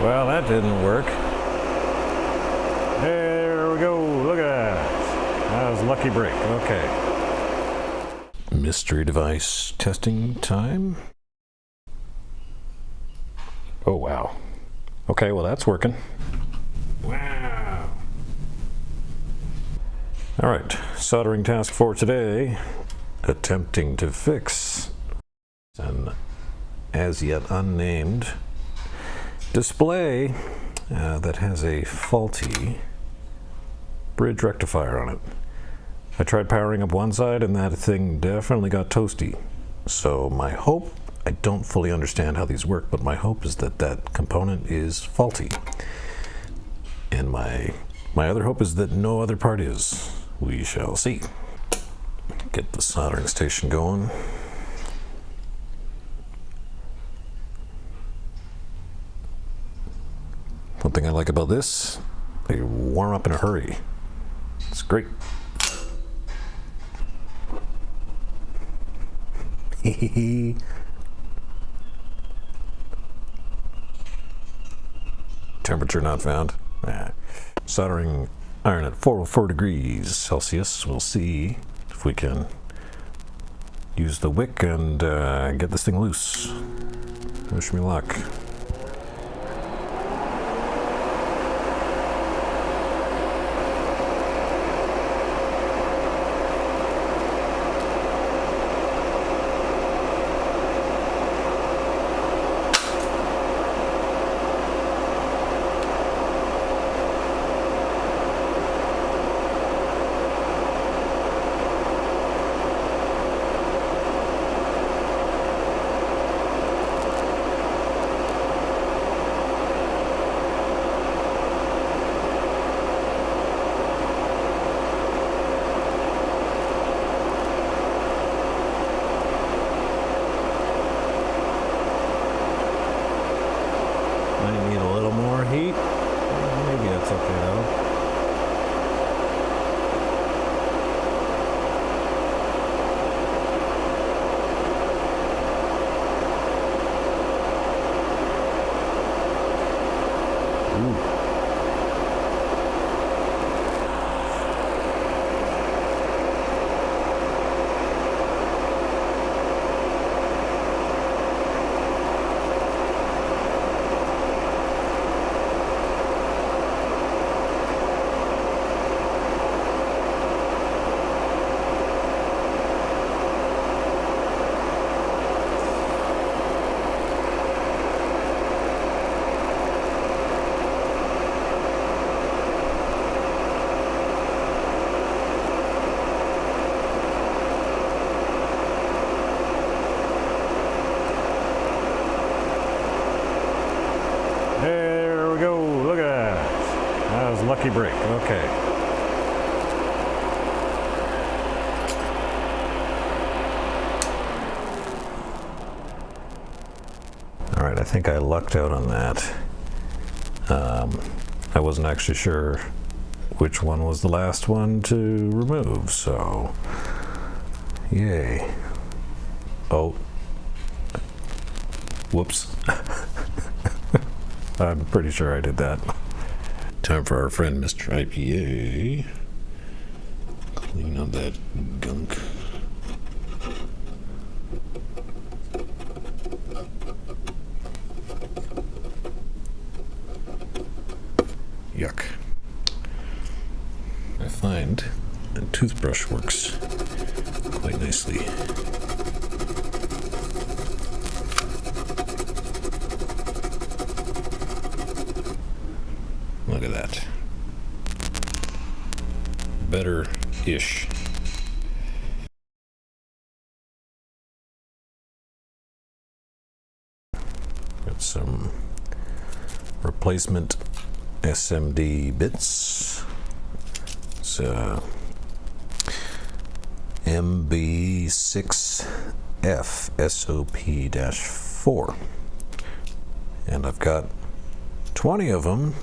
Well, that didn't work. There we go. Look at that. That was lucky break. Okay. Mystery device testing time. Oh, wow. Okay, well, that's working. Wow. All right, soldering task for today. Attempting to fix an as yet unnamed display that has a faulty bridge rectifier on it. I tried powering up one side and that thing definitely got toasty. So my hope, I don't fully understand how these work, but my hope is that that component is faulty. And my other hope is that no other part is. We shall see. Get the soldering station going. One thing I like about this, they warm up in a hurry. It's great. Temperature not found. Soldering iron at 404 degrees Celsius. We'll see if we can use the wick and get this thing loose. Wish me luck. Might need a little more heat. Maybe that's okay though. Ooh. There we go. Look at that. That was lucky break. Okay. All right, I think I lucked out on that. I wasn't actually sure which one was the last one to remove, so yay. Oh. Whoops. I'm pretty sure I did that. Time for our friend Mr. IPA. Clean up that gunk. Yuck. I find a toothbrush works quite nicely. Look at that. Better-ish. Got some replacement SMD bits. It's MB6F SOP-4. And I've got 20 of them,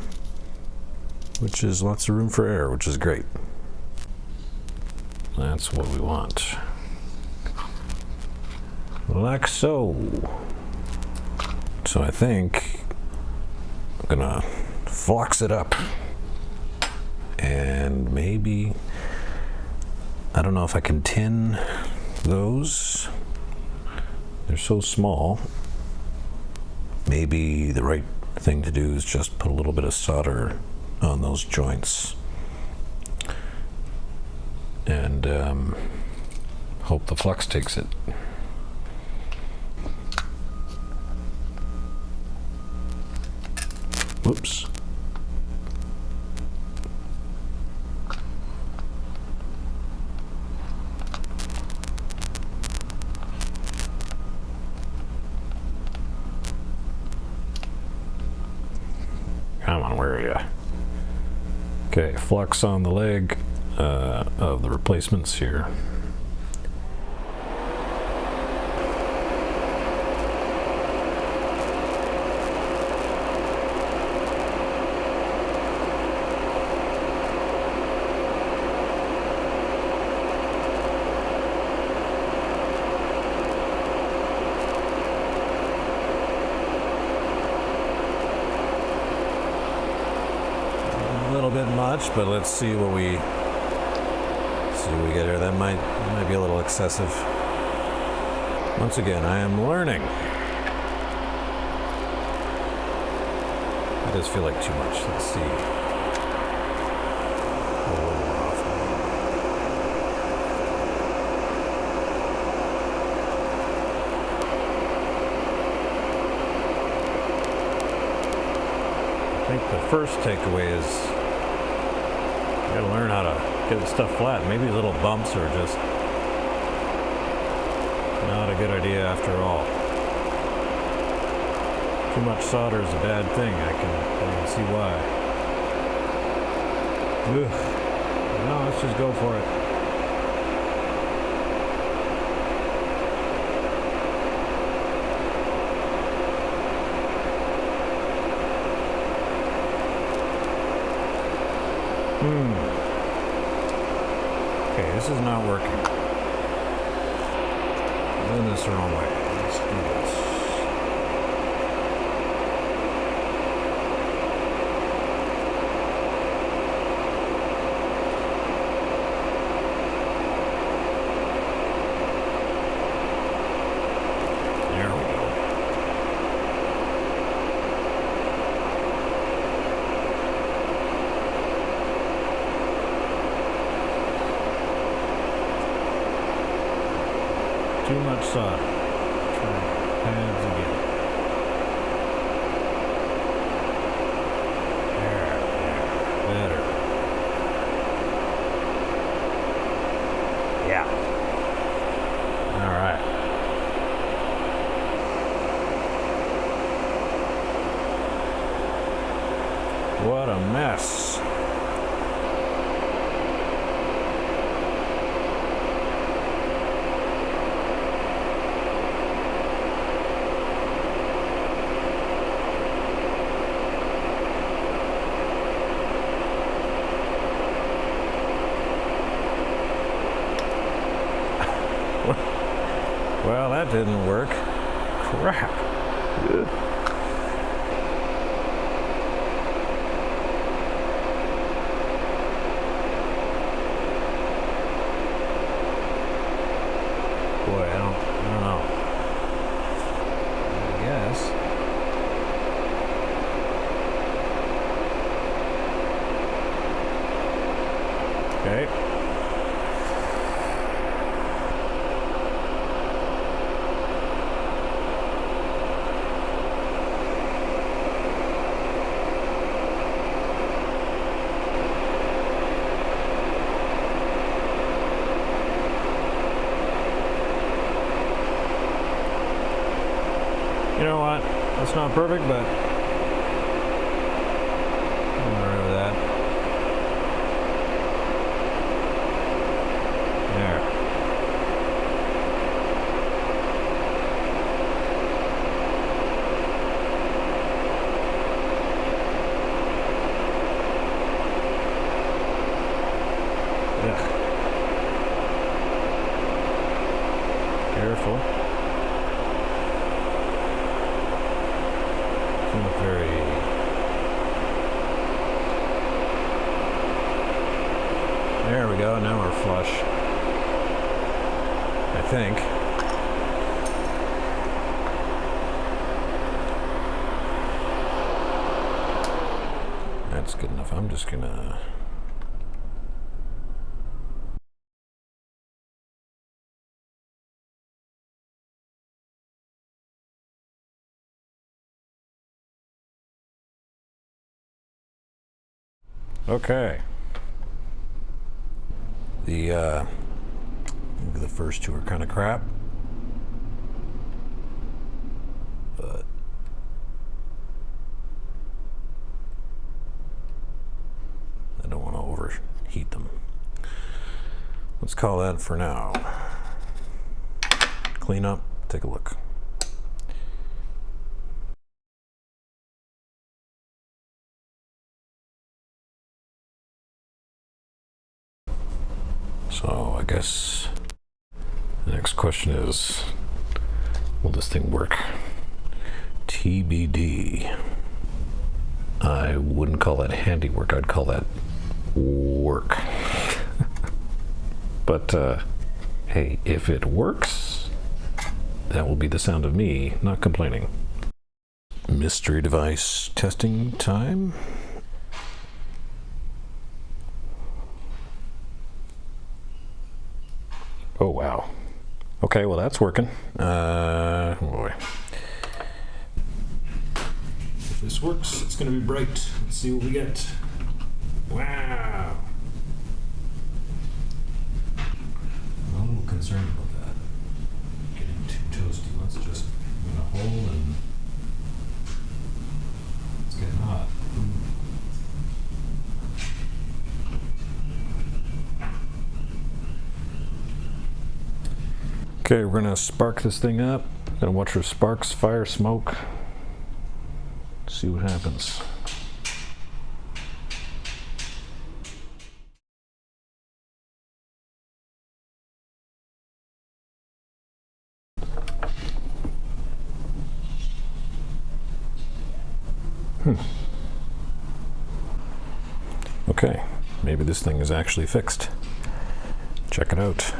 which is lots of room for error, which is great. That's what we want. Like so. So I think I'm gonna flux it up, and maybe, I don't know if I can tin those. They're so small. Maybe the right thing to do is just put a little bit of solder on those joints and hope the flux takes it. Whoops. Come on, where are you? Okay, flux on the leg of the replacements here. A little bit much, but let's see what we get here. That might be a little excessive. Once again, I am learning. That does feel like too much. Let's see. A little more off. I think the first takeaway is you gotta learn how to get the stuff flat. Maybe little bumps are just not a good idea after all. Too much solder is a bad thing. I can see why. Ugh. No, let's just go for it. Okay, this is not working. I'm doing this the wrong way. Let's do this. There we go. Too much solder. Try pads again. There. Better. Yeah. All right. What a mess. Well, that didn't work. Crap. Good. Boy, I don't know. I guess. Okay. You know what? That's not perfect, but I'm alright with that. There. Ugh. Careful. Not very go, now we're flush. I think. That's good enough. I'm just gonna... Okay. The first two are kind of crap, but I don't want to overheat them. Let's call that for now. Clean up, take a look. So I guess the next question is, will this thing work? TBD. I wouldn't call that handiwork, I'd call that work. But hey, if it works, that will be the sound of me not complaining. Mystery device testing time. Oh, wow. Okay, well, that's working. Boy. If this works, it's going to be bright. Let's see what we get. Wow. I'm a little concerned about that. Getting too toasty. Let's just put a hole and it's getting hot. Okay, we're gonna spark this thing up. Gonna watch for sparks, fire, smoke. See what happens. Okay, maybe this thing is actually fixed. Check it out.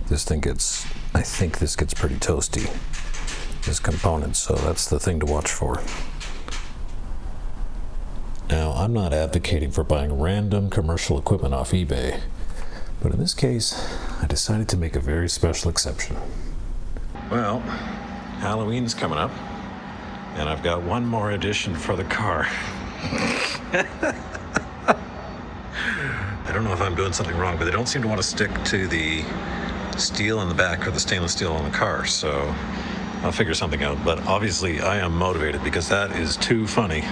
This thing gets, I think this gets pretty toasty, this component, so that's the thing to watch for. Now, I'm not advocating for buying random commercial equipment off eBay, but in this case, I decided to make a very special exception. Well, Halloween's coming up, and I've got one more addition for the car. I don't know if I'm doing something wrong, but they don't seem to want to stick to the steel in the back or the stainless steel on the car, so I'll figure something out. But obviously I am motivated because that is too funny.